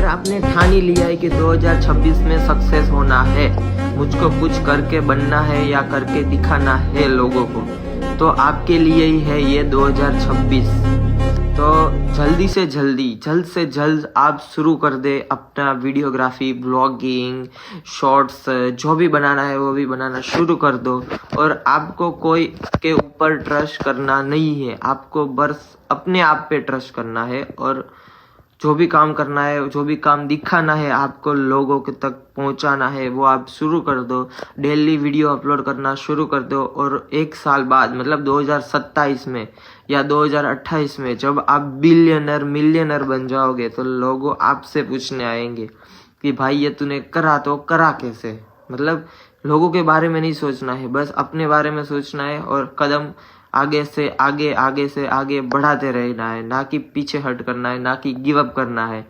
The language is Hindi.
आपने ठान ही लिया है कि 2026 में सक्सेस होना है, मुझको कुछ करके बनना है या करके दिखाना है लोगों को, तो आपके लिए ही है ये 2026। तो जल्दी से जल्दी, जल्द से जल्द आप शुरू कर दे अपना वीडियोग्राफी, ब्लॉगिंग, शॉर्ट्स, जो भी बनाना है वो भी बनाना शुरू कर दो। और आपको कोई के ऊपर ट्रस्ट करना नहीं है, आपको बस अपने आप पे ट्रस्ट करना है। और जो भी काम करना है, जो भी काम दिखाना है, आपको लोगों के तक पहुंचाना है, वो आप शुरू कर दो। डेली वीडियो अपलोड करना शुरू कर दो। और 1 साल बाद, मतलब 2027 में या 2028 में जब आप बिलियनर, मिलियनर बन जाओगे, तो लोगों आपसे पूछने आएंगे कि भाई ये तूने करा तो करा कैसे। मतलब लोगों के बारे में नहीं सोचना है, बस अपने बारे में सोचना है और कदम आगे से आगे, आगे से आगे बढ़ाते रहना है, ना कि पीछे हट करना है, ना कि गिव अप करना है।